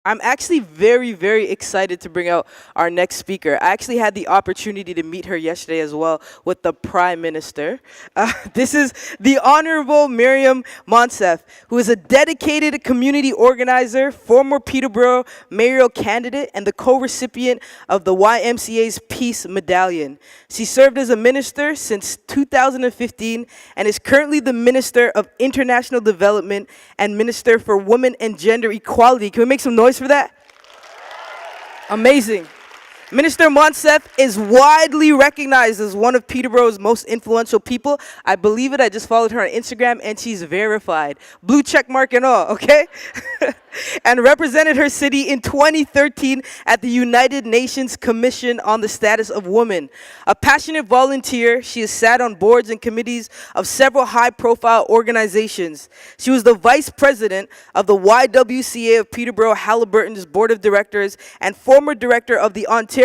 I'm actually very, very excited to bring out our next speaker. I actually had the opportunity to meet her yesterday as well with the Prime Minister. This is the Honourable Maryam Monsef, who is a dedicated community organizer, former Peterborough mayoral candidate, and the co-recipient of the YMCA's Peace Medallion. She served as a minister since 2015 and is currently the Minister of International Development and Minister for Women and Gender Equality. Can we make some noise for that? Amazing. Minister Monsef is widely recognized as one of Peterborough's most influential people. I believe it. I just followed her on Instagram, and she's verified. Blue check mark and all, okay? And represented her city in 2013 at the United Nations Commission on the Status of Women. A passionate volunteer, she has sat on boards and committees of several high-profile organizations. She was the vice president of the YWCA of Peterborough Halliburton's Board of Directors and former director of the Ontario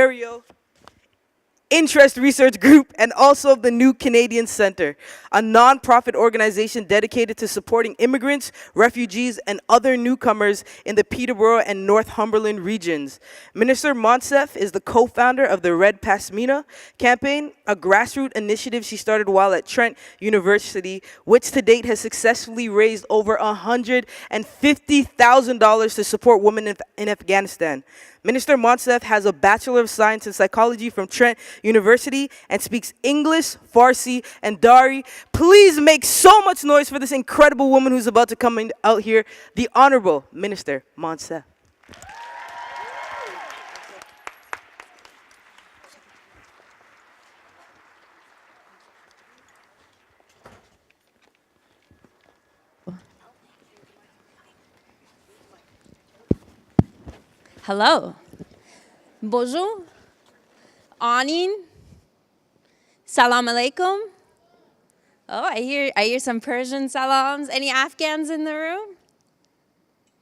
Interest Research Group, and also the New Canadian Centre, a non-profit organization dedicated to supporting immigrants, refugees, and other newcomers in the Peterborough and Northumberland regions. Minister Monsef is the co-founder of the Red Pasmina campaign, a grassroots initiative she started while at Trent University, which to date has successfully raised over $150,000 to support women in Afghanistan. Minister Monsef has a Bachelor of Science in Psychology from Trent University and speaks English, Farsi, and Dari. Please make so much noise for this incredible woman who's about to come out here, the Honourable Minister Monsef. Hello. Bonjour. Anin. Salam alaikum. Oh, I hear some Persian salams. Any Afghans in the room?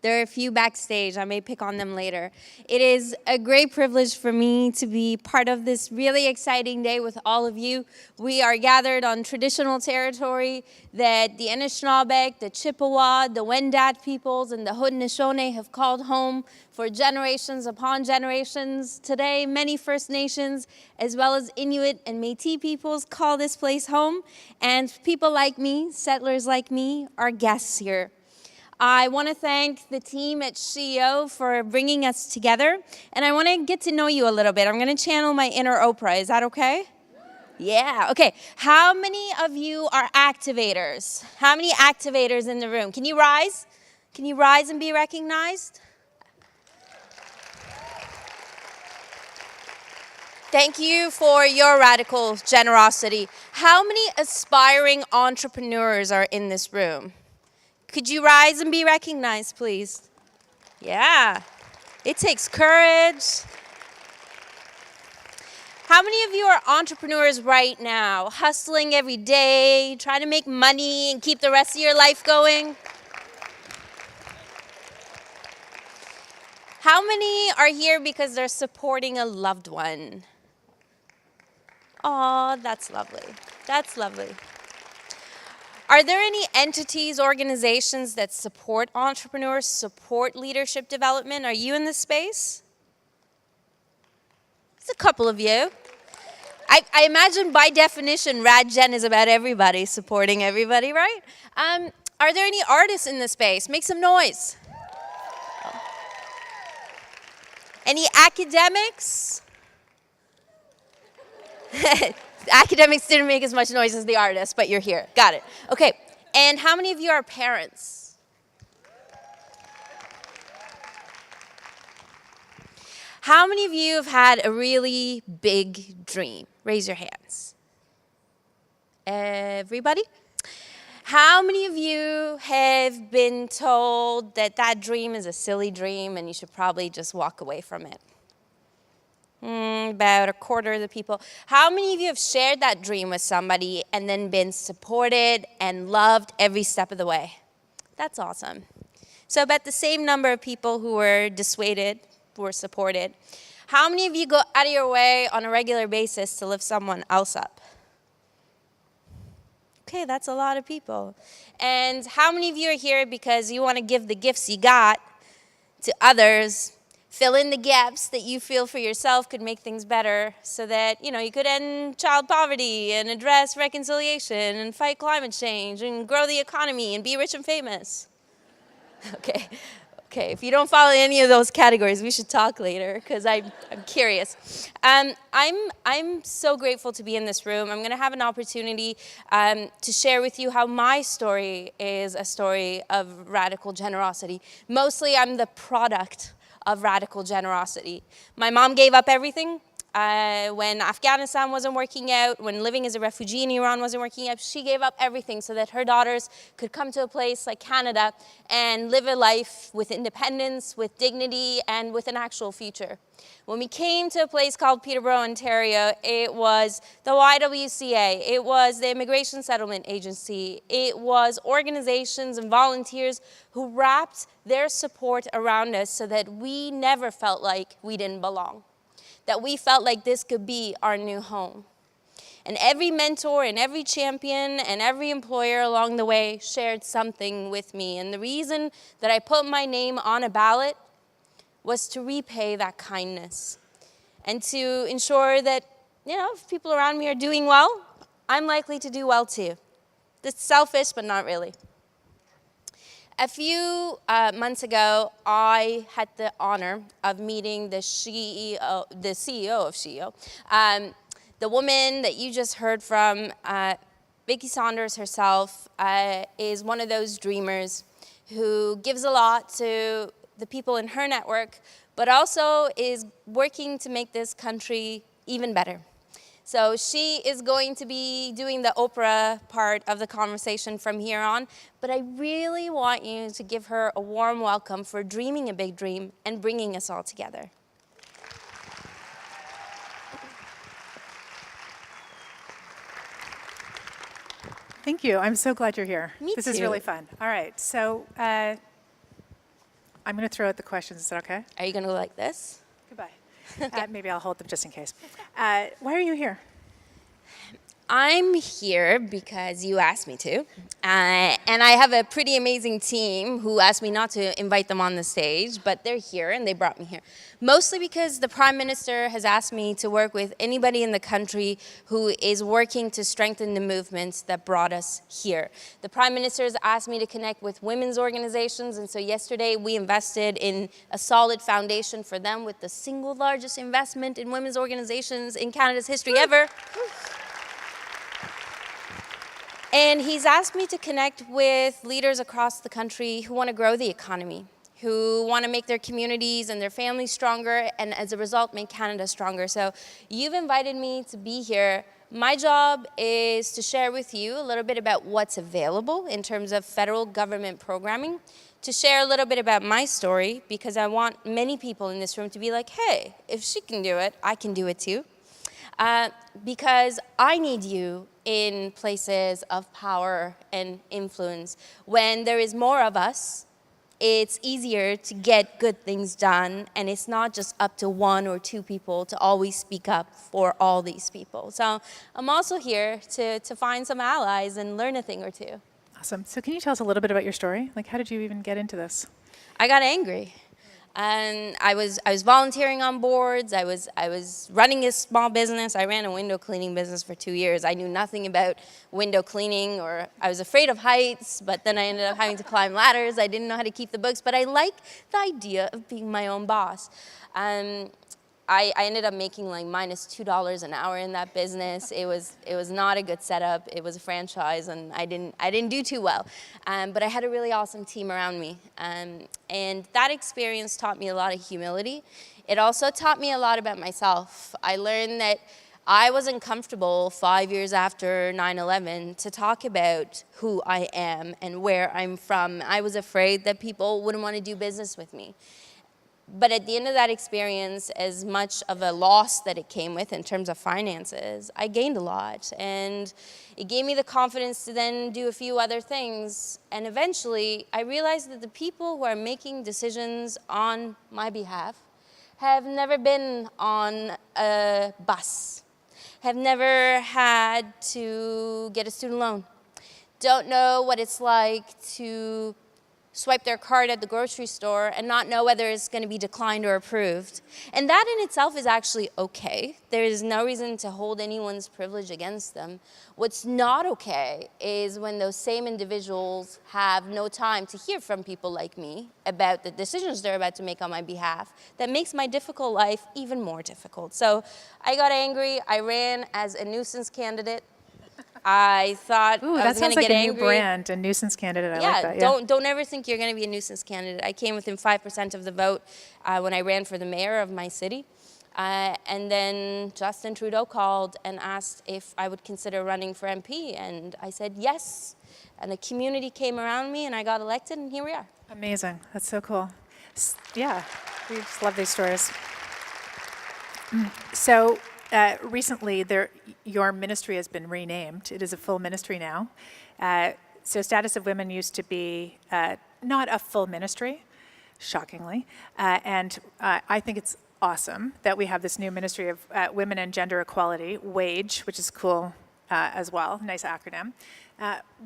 There are a few backstage. I may pick on them later. It is a great privilege for me to be part of this really exciting day with all of you. We are gathered on traditional territory that the Anishinaabe, the Chippewa, the Wendat peoples, and the Haudenosaunee have called home for generations upon generations. Today, many First Nations, as well as Inuit and Métis peoples, call this place home. And people like me, settlers like me, are guests here. I want to thank the team at SheEO for bringing us together, and I want to get to know you a little bit. I'm going to channel my inner Oprah. Is that okay? Yeah, okay. How many of you are activators? How many activators in the room? Can you rise? Can you rise and be recognized? Thank you for your radical generosity. How many aspiring entrepreneurs are in this room? Could you rise and be recognized, please? Yeah, it takes courage. How many of you are entrepreneurs right now, hustling every day, trying to make money and keep the rest of your life going? How many are here because they're supporting a loved one? Oh, that's lovely. That's lovely. Are there any entities, organizations that support entrepreneurs, support leadership development? Are you in this space? There's a couple of you. I imagine by definition, RadGen is about everybody supporting everybody, right? Are there any artists in this space? Make some noise. Any academics? Academics didn't make as much noise as the artists, but you're here. Got it. Okay. And how many of you are parents? How many of you have had a really big dream? Raise your hands. Everybody? How many of you have been told that that dream is a silly dream and you should probably just walk away from it? About a quarter of the people. How many of you have shared that dream with somebody and then been supported and loved every step of the way? That's awesome. So about the same number of people who were dissuaded, who were supported. How many of you go out of your way on a regular basis to lift someone else up? Okay, that's a lot of people. And how many of you are here because you want to give the gifts you got to others, fill in the gaps that you feel for yourself could make things better so that, you could end child poverty and address reconciliation and fight climate change and grow the economy and be rich and famous. Okay. Okay, if you don't follow any of those categories, we should talk later because I'm curious. I'm so grateful to be in this room. I'm going to have an opportunity to share with you how my story is a story of radical generosity. Mostly, I'm the product of radical generosity. My mom gave up everything. When Afghanistan wasn't working out, when living as a refugee in Iran wasn't working out, she gave up everything so that her daughters could come to a place like Canada and live a life with independence, with dignity, and with an actual future. When we came to a place called Peterborough, Ontario, it was the YWCA, it was the Immigration Settlement Agency, it was organizations and volunteers who wrapped their support around us so that we never felt like we didn't belong, that we felt like this could be our new home. And every mentor and every champion and every employer along the way shared something with me. And the reason that I put my name on a ballot was to repay that kindness and to ensure that, if people around me are doing well, I'm likely to do well too. That's selfish, but not really. A few months ago, I had the honor of meeting the CEO of SheEO. The woman that you just heard from, Vicki Saunders herself, is one of those dreamers who gives a lot to the people in her network, but also is working to make this country even better. So she is going to be doing the Oprah part of the conversation from here on, but I really want you to give her a warm welcome for dreaming a big dream and bringing us all together. Thank you. I'm so glad you're here. Me This too. is really fun. All right, so I'm going to throw out the questions. Is that okay? Are you going to go like this? Goodbye. Maybe I'll hold them just in case. Why are you here? I'm here because you asked me to, and I have a pretty amazing team who asked me not to invite them on the stage, but they're here and they brought me here. Mostly because the Prime Minister has asked me to work with anybody in the country who is working to strengthen the movements that brought us here. The Prime Minister has asked me to connect with women's organizations, and so yesterday we invested in a solid foundation for them with the single largest investment in women's organizations in Canada's history ever. And he's asked me to connect with leaders across the country who want to grow the economy, who want to make their communities and their families stronger, and as a result, make Canada stronger. So you've invited me to be here. My job is to share with you a little bit about what's available in terms of federal government programming, to share a little bit about my story, because I want many people in this room to be like, hey, if she can do it, I can do it too. Because I need you in places of power and influence. When there is more of us, it's easier to get good things done, and it's not just up to one or two people to always speak up for all these people. So I'm also here to find some allies and learn a thing or two. Awesome. So can you tell us a little bit about your story? Like, how did you even get into this? I got angry. And I was volunteering on boards. I was running a small business. I ran a window cleaning business for 2 years. I knew nothing about window cleaning, or I was afraid of heights, but then I ended up having to climb ladders. I didn't know how to keep the books, but I liked the idea of being my own boss. I ended up making like minus $2 an hour in that business. It was not a good setup. It was a franchise, and I didn't do too well. But I had a really awesome team around me, and that experience taught me a lot of humility. It also taught me a lot about myself. I learned that I wasn't comfortable 5 years after 9/11 to talk about who I am and where I'm from. I was afraid that people wouldn't want to do business with me. But at the end of that experience, as much of a loss that it came with in terms of finances, I gained a lot. And it gave me the confidence to then do a few other things. And eventually, I realized that the people who are making decisions on my behalf have never been on a bus, have never had to get a student loan, don't know what it's like to swipe their card at the grocery store and not know whether it's going to be declined or approved. And that in itself is actually okay. There is no reason to hold anyone's privilege against them. What's not okay is when those same individuals have no time to hear from people like me about the decisions they're about to make on my behalf. That makes my difficult life even more difficult. So I got angry. I ran as a nuisance candidate. I thought Ooh, I that was going sounds to like get a new angry. brand, a nuisance candidate. I like that. Don't ever think you're going to be a nuisance candidate. I came within 5% of the vote when I ran for the mayor of my city. And then Justin Trudeau called and asked if I would consider running for MP. And I said yes. And the community came around me and I got elected and here we are. Amazing. That's so cool. Yeah, we just love these stories. So recently, your ministry has been renamed. It is a full ministry now. So Status of Women used to be not a full ministry, shockingly. And I think it's awesome that we have this new Ministry of Women and Gender Equality, WAGE, which is cool as well. Nice acronym.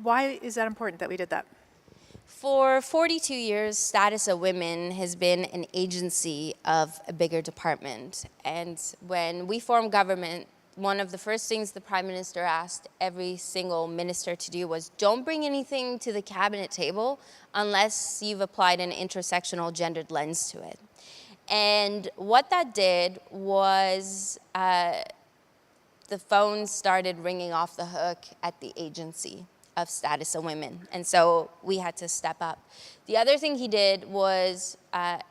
Why is that important that we did that? For 42 years, Status of Women has been an agency of a bigger department. And when we formed government, one of the first things the Prime Minister asked every single minister to do was don't bring anything to the cabinet table unless you've applied an intersectional gendered lens to it. And what that did was the phone started ringing off the hook at the agency of Status of Women. And so we had to step up. The other thing he did was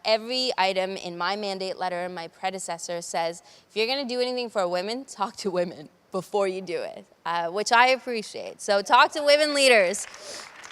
every item in my mandate letter and my predecessor says, if you're gonna do anything for women, talk to women before you do it, which I appreciate. So talk to women leaders.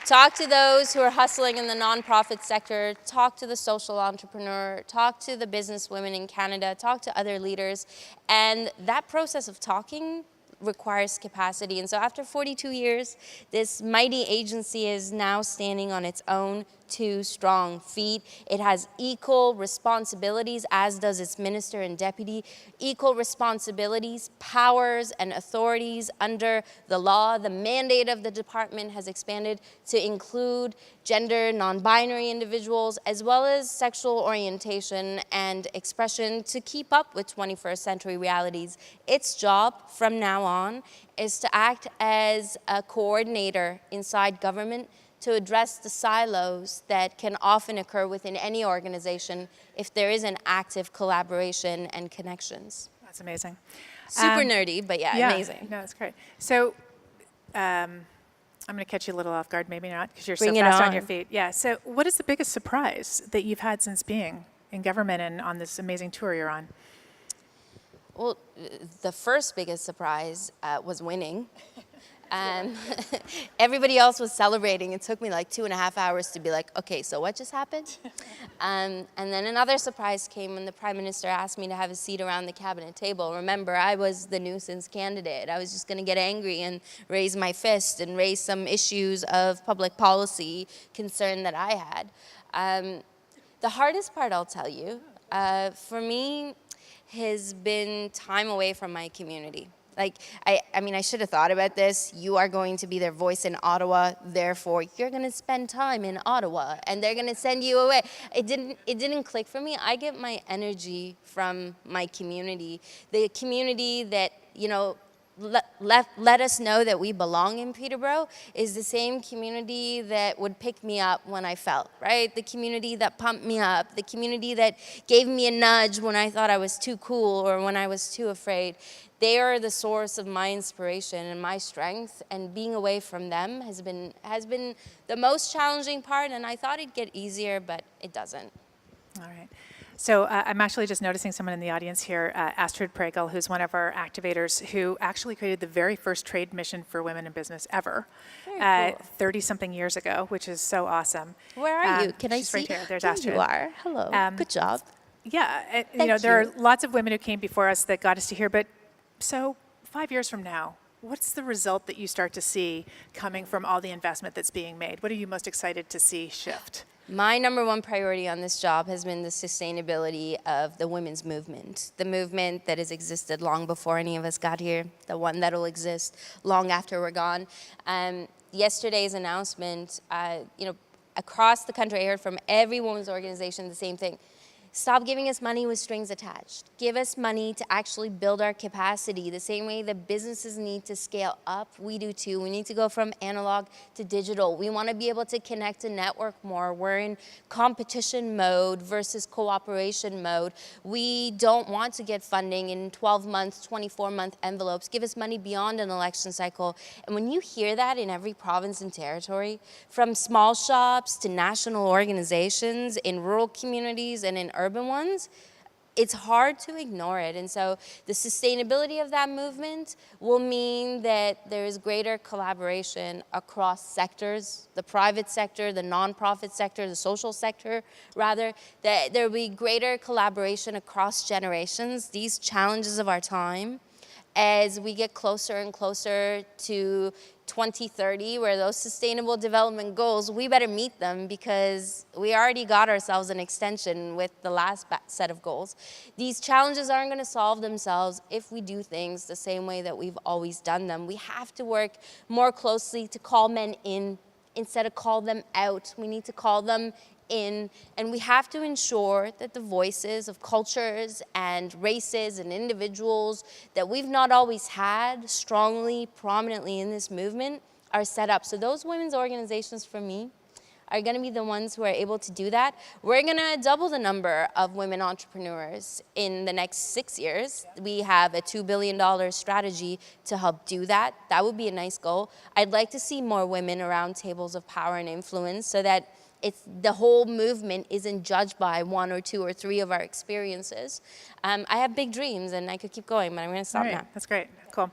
Talk to those who are hustling in the nonprofit sector, talk to the social entrepreneur, talk to the business women in Canada, talk to other leaders. And that process of talking requires capacity. And so after 42 years, this mighty agency is now standing on its own two strong feet. It has equal responsibilities, as does its minister and deputy, equal responsibilities, powers, and authorities under the law. The mandate of the department has expanded to include gender, non-binary individuals, as well as sexual orientation and expression to keep up with 21st century realities. Its job from now on is to act as a coordinator inside government to address the silos that can often occur within any organization if there is an active collaboration and connections. That's amazing. Super nerdy, but yeah, amazing. No, it's great. So I'm going to catch you a little off guard, maybe not, because you're Bring so it fast on on. your feet. Yeah, so what is the biggest surprise that you've had since being in government and on this amazing tour you're on? Well, the first biggest surprise was winning. Everybody else was celebrating. It took me like 2.5 hours to be like, okay, so what just happened? And then another surprise came when the Prime Minister asked me to have a seat around the cabinet table. Remember, I was the nuisance candidate. I was just going to get angry and raise my fist and raise some issues of public policy concern that I had. The hardest part, I'll tell you, for me, has been time away from my community. Like, I mean, I should have thought about this. You are going to be their voice in Ottawa, therefore you're going to spend time in Ottawa, and they're going to send you away. It didn't click for me. I get my energy from my community, the community that, you know, let us know that we belong in Peterborough is the same community that would pick me up when I fell, right? The community that pumped me up, the community that gave me a nudge when I thought I was too cool or when I was too afraid. They are the source of my inspiration and my strength, and being away from them has been the most challenging part, and I thought it'd get easier, but it doesn't. All right. So I'm actually just noticing someone in the audience here, Astrid Pregel, who's one of our activators, who actually created the very first trade mission for women in business ever, 30-something years ago, which is so awesome. Where are you? Can I she's see? right here. There's There Astrid. you are. Hello. Good job. Yeah, you Thank know, there are you. lots of women who came before us that got us to here, but so 5 years from now, what's the result that you start to see coming from all the investment that's being made? What are you most excited to see shift? My number one priority on this job has been the sustainability of the women's movement, the movement that has existed long before any of us got here, the one that will exist long after we're gone. Yesterday's announcement, you know, across the country, I heard from every women's organization the same thing. Stop giving us money with strings attached. Give us money to actually build our capacity. The same way that businesses need to scale up, we do too. We need to go from analog to digital. We want to be able to connect and network more. We're in competition mode versus cooperation mode. We don't want to get funding in 12-month, 24-month envelopes. Give us money beyond an election cycle. And when you hear that in every province and territory, from small shops to national organizations in rural communities and in urban ones, it's hard to ignore it. And so the sustainability of that movement will mean that there is greater collaboration across sectors, the private sector, the nonprofit sector, the social sector, rather, that there will be greater collaboration across generations, these challenges of our time, as we get closer and closer to 2030, where those sustainable development goals, we better meet them because we already got ourselves an extension with the last set of goals. These challenges aren't going to solve themselves if we do things the same way that we've always done them. We have to work more closely to call men in instead of call them out. We need to call them in, and we have to ensure that the voices of cultures and races and individuals that we've not always had strongly, prominently in this movement are set up. So those women's organizations, for me, are going to be the ones who are able to do that. We're going to double the number of women entrepreneurs in the next 6 years. We have a $2 billion strategy to help do that. That would be a nice goal. I'd like to see more women around tables of power and influence so that the whole movement isn't judged by 1 or 2 or 3 of our experiences. I have big dreams, and I could keep going, but I'm going to stop now. That's great. Cool.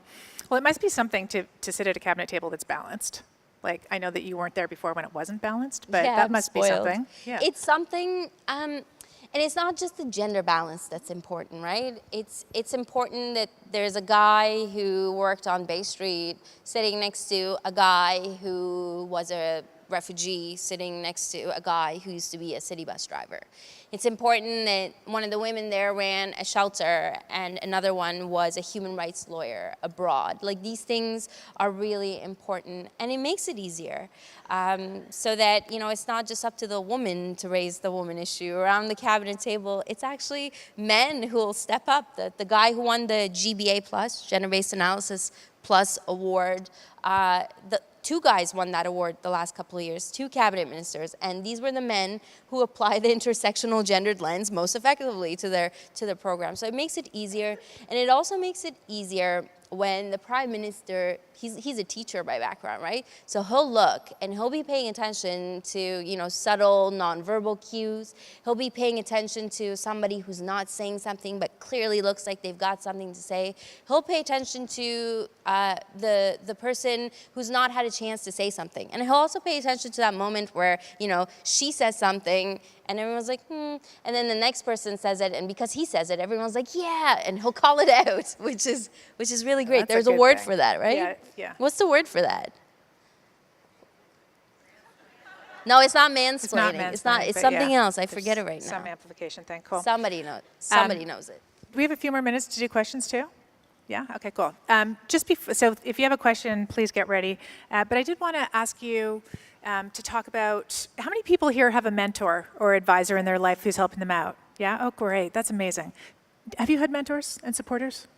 Well, it must be something to sit at a cabinet table that's balanced. Like, I know that you weren't there before when it wasn't balanced, but yeah, that must be something. Yeah. It's something, and it's not just the gender balance that's important, right? It's important that there's a guy who worked on Bay Street sitting next to a guy who was a refugee sitting next to a guy who used to be a city bus driver. It's important that one of the women there ran a shelter and another one was a human rights lawyer abroad. Like, these things are really important, and it makes it easier so that, you know, it's not just up to the woman to raise the woman issue. Around the cabinet table, it's actually men who will step up. The guy who won the GBA Plus, Gender-Based Analysis Plus award, the 2 guys won that award the last couple of years, 2 cabinet ministers, and these were the men who apply the intersectional gendered lens most effectively to their program. So it makes it easier, and it also makes it easier when the prime minister, he's a teacher by background, right? So he'll look and he'll be paying attention to, you know, subtle nonverbal cues. He'll be paying attention to somebody who's not saying something but clearly looks like they've got something to say. He'll pay attention to the person who's not had a chance to say something. And he'll also pay attention to that moment where, you know, she says something and everyone's like, and then the next person says it, and because he says it, everyone's like, yeah, and he'll call it out, which is really great. There's a word for that, right? Yeah, yeah. What's the word for that? No, it's not mansplaining. It's something else. I forget it right now. Some amplification thing. Cool. Somebody knows. Somebody knows it. Do we have a few more minutes to do questions too? Yeah? Okay, cool. So if you have a question, please get ready. But I did want to ask you to talk about how many people here have a mentor or advisor in their life who's helping them out? Yeah? Oh, great. That's amazing. Have you had mentors and supporters?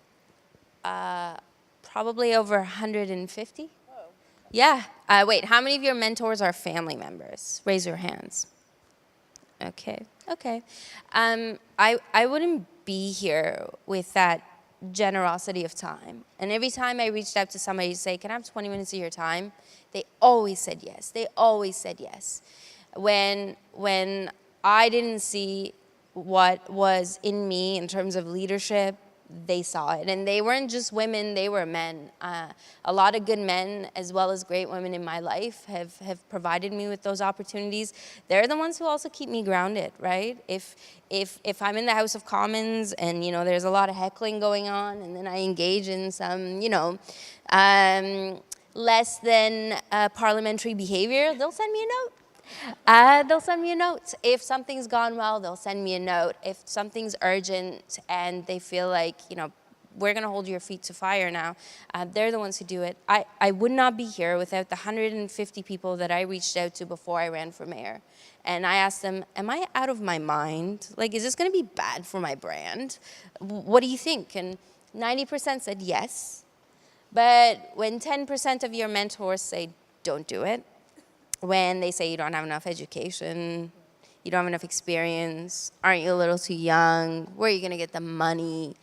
Probably over 150. Oh. Yeah. Wait, how many of your mentors are family members? Raise your hands. Okay. I wouldn't be here with that generosity of time. And every time I reached out to somebody to say, can I have 20 minutes of your time? They always said yes. They always said yes. When I didn't see what was in me in terms of leadership, they saw it. And they weren't just women, they were men. A lot of good men, as well as great women in my life, have provided me with those opportunities. They're the ones who also keep me grounded, right? If I'm in the House of Commons and, you know, there's a lot of heckling going on, and then I engage in some, you know, less than parliamentary behavior, they'll send me a note. They'll send me a note. If something's gone well, they'll send me a note. If something's urgent and they feel like, you know, we're going to hold your feet to fire now. They're the ones who do it. I would not be here without the 150 people that I reached out to before I ran for mayor. And I asked them, am I out of my mind? Like, is this going to be bad for my brand? What do you think? And 90% said yes. But when 10% of your mentors say, don't do it, when they say you don't have enough education, you don't have enough experience, aren't you a little too young, where are you going to get the money?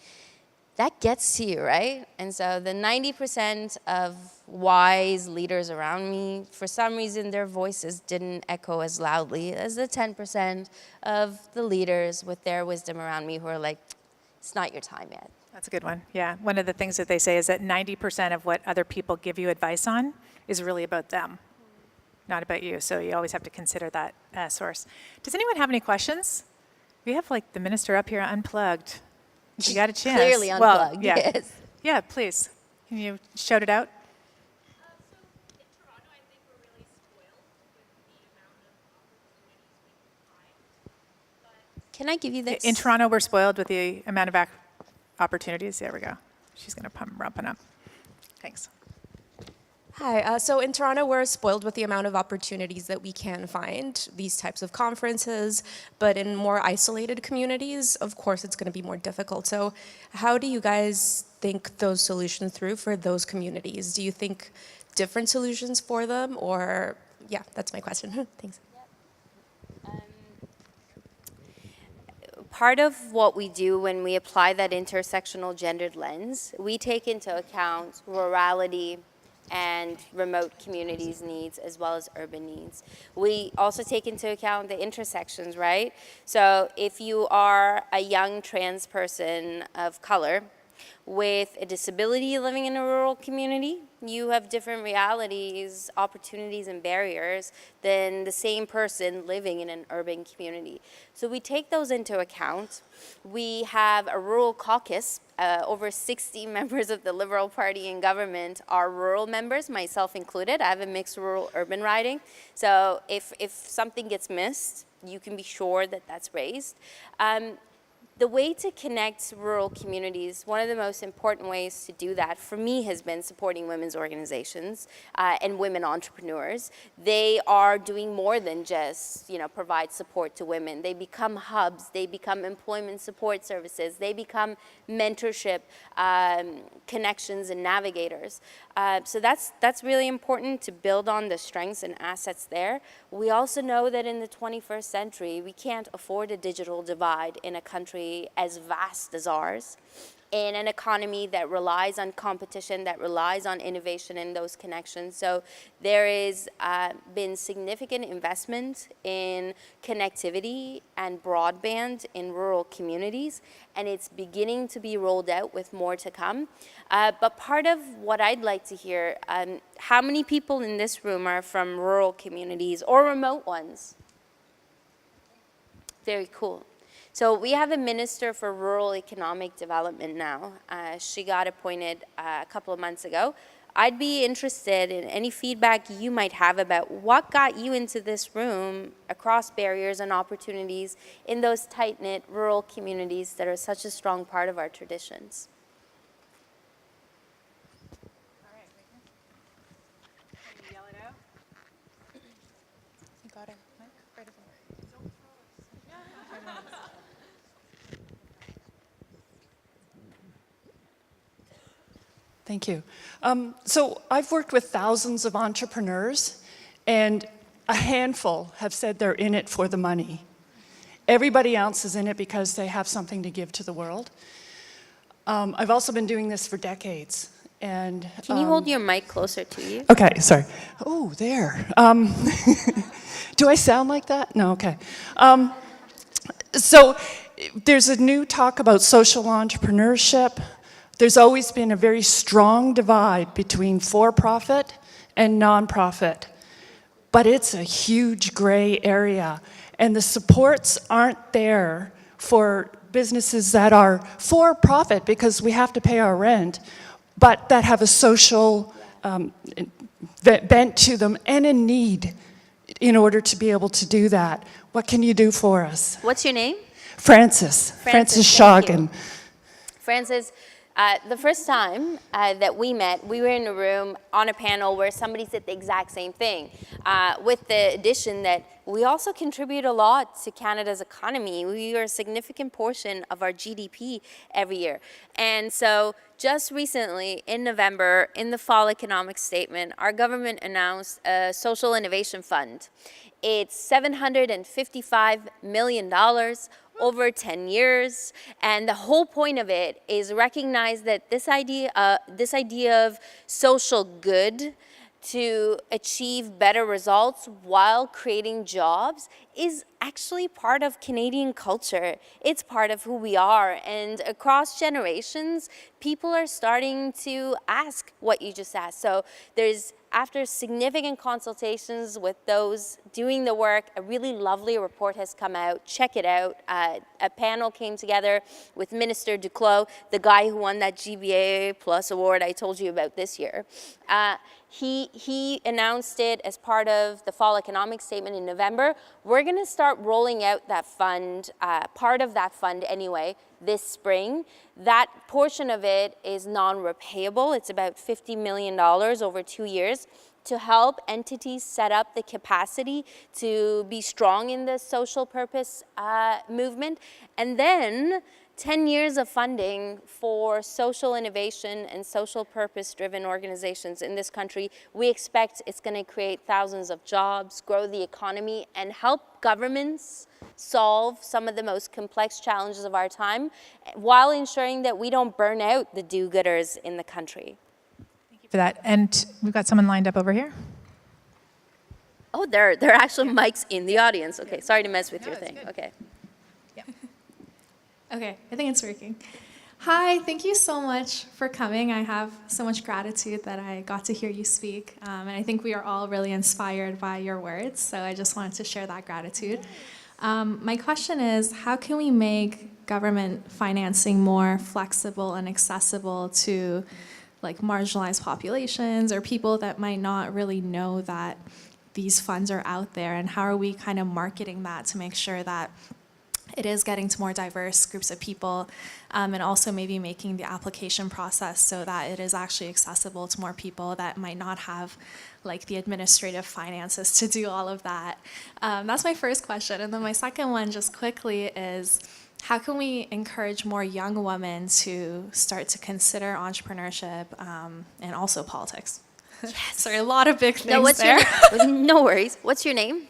That gets to you, right? And so the 90% of wise leaders around me, for some reason their voices didn't echo as loudly as the 10% of the leaders with their wisdom around me who are like, it's not your time yet. That's a good one. Yeah. One of the things that they say is that 90% of what other people give you advice on is really about them, not about you. So you always have to consider that source. Does anyone have any questions? We have like the minister up here unplugged. You got a chance. Clearly unplugged, yeah. yes. Yeah, please. Can you shout it out? So in Toronto, I think we're really spoiled with the amount of opportunities we can find. Can I give you this? In Toronto, we're spoiled with the amount of opportunities. There we go. She's going to ramp it up. Thanks. Hi, so in Toronto, we're spoiled with the amount of opportunities that we can find, these types of conferences, but in more isolated communities, of course, it's going to be more difficult. So how do you guys think those solutions through for those communities? Do you think different solutions for them, or, yeah, that's my question. Thanks. Part of what we do when we apply that intersectional gendered lens, we take into account rurality and remote communities' needs as well as urban needs. We also take into account the intersections, right? So if you are a young trans person of color with a disability living in a rural community, you have different realities, opportunities, and barriers than the same person living in an urban community. So we take those into account. We have a rural caucus. Over 60 members of the Liberal Party in government are rural members, myself included. I have a mixed rural-urban riding. So if something gets missed, you can be sure that that's raised. The way to connect rural communities, one of the most important ways to do that for me has been supporting women's organizations and women entrepreneurs. They are doing more than just, provide support to women. They become hubs, they become employment support services, they become mentorship connections and navigators. So that's really important to build on the strengths and assets there. We also know that in the 21st century, we can't afford a digital divide in a country as vast as ours, in an economy that relies on competition, that relies on innovation and those connections. So there is been significant investment in connectivity and broadband in rural communities, and it's beginning to be rolled out with more to come. But part of what I'd like to hear, how many people in this room are from rural communities or remote ones? Very cool. So we have a minister for rural economic development now. She got appointed a couple of months ago. I'd be interested in any feedback you might have about what got you into this room across barriers and opportunities in those tight-knit rural communities that are such a strong part of our traditions. All right, can you yell it out? You got it. Right over there. Thank you. So I've worked with thousands of entrepreneurs, and a handful have said they're in it for the money. Everybody else is in it because they have something to give to the world. I've also been doing this for decades. And Can you hold your mic closer to you? okay, sorry. Oh, there. Do I sound like that? No, okay. So there's a new talk about social entrepreneurship. There's always been a very strong divide between for-profit and nonprofit, but it's a huge gray area, and the supports aren't there for businesses that are for-profit because we have to pay our rent, but that have a social bent to them and a need in order to be able to do that. What can you do for us? What's your name? Francis thank you. Schoggin. Francis, The first time that we met, we were in a room on a panel where somebody said the exact same thing, with the addition that we also contribute a lot to Canada's economy. We are a significant portion of our GDP every year. And so just recently, in November, in the Fall Economic Statement, our government announced a Social Innovation Fund. It's $755 million over 10 years, and the whole point of it is recognize that this idea of social good to achieve better results while creating jobs is actually part of Canadian culture. It's part of who we are, and across generations, people are starting to ask what you just asked. So there's, after significant consultations with those doing the work, a really lovely report has come out. Check it out. A panel came together with Minister Duclos, the guy who won that GBA Plus award I told you about this year. He announced it as part of the Fall Economic Statement in November. We're going to start rolling out that fund, part of that fund anyway, this spring. That portion of it is non-repayable. It's about $50 million over 2 years to help entities set up the capacity to be strong in the social purpose movement. And then 10 years of funding for social innovation and social purpose-driven organizations in this country. We expect it's going to create thousands of jobs, grow the economy, and help governments solve some of the most complex challenges of our time, while ensuring that we don't burn out the do-gooders in the country. Thank you for that. And we've got someone lined up over here. Oh, there are actual mics in the audience. Okay, sorry to mess with your thing. good. Okay. Okay, I think it's working. Hi, thank you so much for coming. I have so much gratitude that I got to hear you speak, and I think we are all really inspired by your words, so I just wanted to share that gratitude. My question is, how can we make government financing more flexible and accessible to like marginalized populations or people that might not really know that these funds are out there, and how are we kind of marketing that to make sure that it is getting to more diverse groups of people, and also maybe making the application process so that it is actually accessible to more people that might not have like the administrative finances to do all of that. That's my first question. And then my second one, just quickly, is how can we encourage more young women to start to consider entrepreneurship and also politics? Yes. Sorry, a lot of big things No, what's there. no worries. What's your name?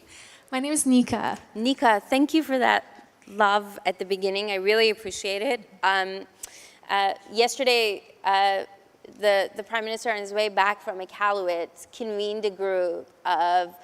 My name is Nika. Nika, thank you for that love at the beginning. I really appreciate it. Yesterday, the Prime Minister on his way back from Iqaluit convened a group of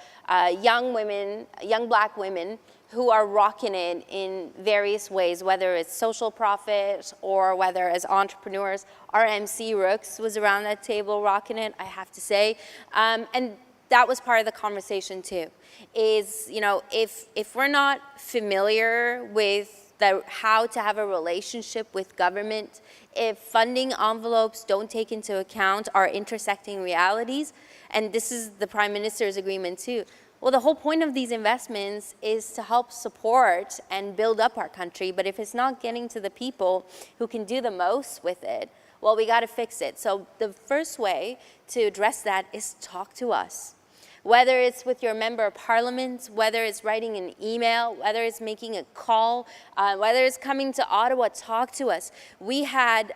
young women, young black women, who are rocking it in various ways, whether it's social profit or whether as entrepreneurs. Our MC Rooks was around that table rocking it, I have to say. And that was part of the conversation too, is, you know, if we're not familiar with how to have a relationship with government, if funding envelopes don't take into account our intersecting realities, and this is the Prime Minister's agreement too, well, the whole point of these investments is to help support and build up our country, but if it's not getting to the people who can do the most with it, well, we got to fix it. So the first way to address that is talk to us. Whether it's with your member of parliament, whether it's writing an email, whether it's making a call, whether it's coming to Ottawa, talk to us. We had,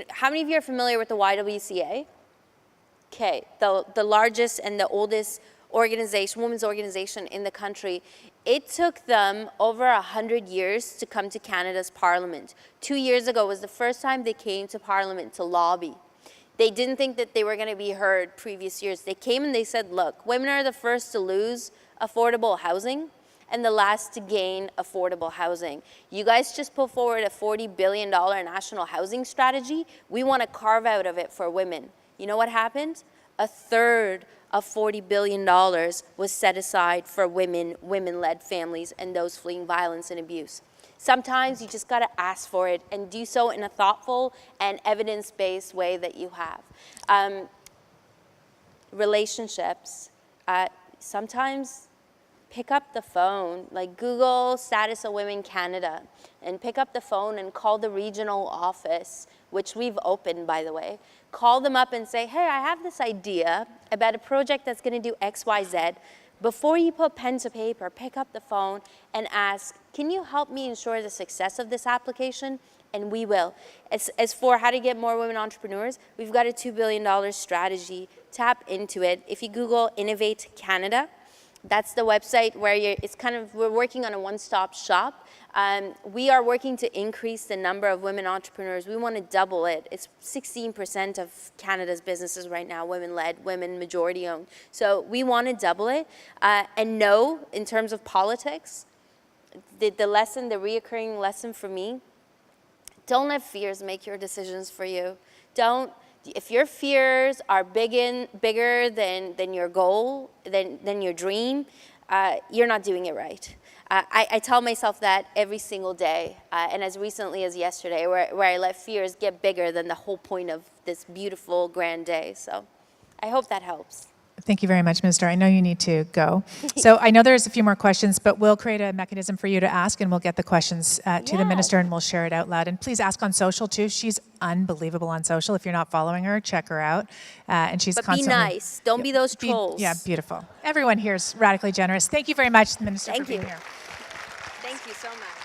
how many of you are familiar with the YWCA? Okay, the largest and the oldest organization, women's organization in the country. It took them over 100 years to come to Canada's parliament. 2 years ago was the first time they came to parliament to lobby. They didn't think that they were going to be heard previous years. They came and they said, look, women are the first to lose affordable housing and the last to gain affordable housing. You guys just put forward a $40 billion national housing strategy. We want to carve out of it for women. You know what happened? A third of $40 billion was set aside for women, women-led families, and those fleeing violence and abuse. Sometimes you just got to ask for it and do so in a thoughtful and evidence-based way that you have. Relationships, sometimes pick up the phone, like Google Status of Women Canada, and pick up the phone and call the regional office, which we've opened, by the way. Call them up and say, hey, I have this idea about a project that's going to do X, Y, Z. Before you put pen to paper, pick up the phone and ask, can you help me ensure the success of this application? And we will. As for how to get more women entrepreneurs, we've got a $2 billion strategy. Tap into it. If you Google Innovate Canada, that's the website where we're working on a one-stop shop. We are working to increase the number of women entrepreneurs. We want to double it. It's 16% of Canada's businesses right now, women-led, women majority-owned. So we want to double it. And no, in terms of politics, the reoccurring lesson for me, don't let fears make your decisions for you. If your fears are bigger than your goal, than your dream, you're not doing it right. I tell myself that every single day, and as recently as yesterday, where I let fears get bigger than the whole point of this beautiful, grand day. So I hope that helps. Thank you very much, Minister. I know you need to go. So I know there's a few more questions, but we'll create a mechanism for you to ask, and we'll get the questions to the Minister, and we'll share it out loud. And please ask on social, too. She's unbelievable on social. If you're not following her, check her out. And she's constantly... But be nice. Don't be those trolls. Yeah, beautiful. Everyone here is radically generous. Thank you very much, Minister, for being here. Thank you so much.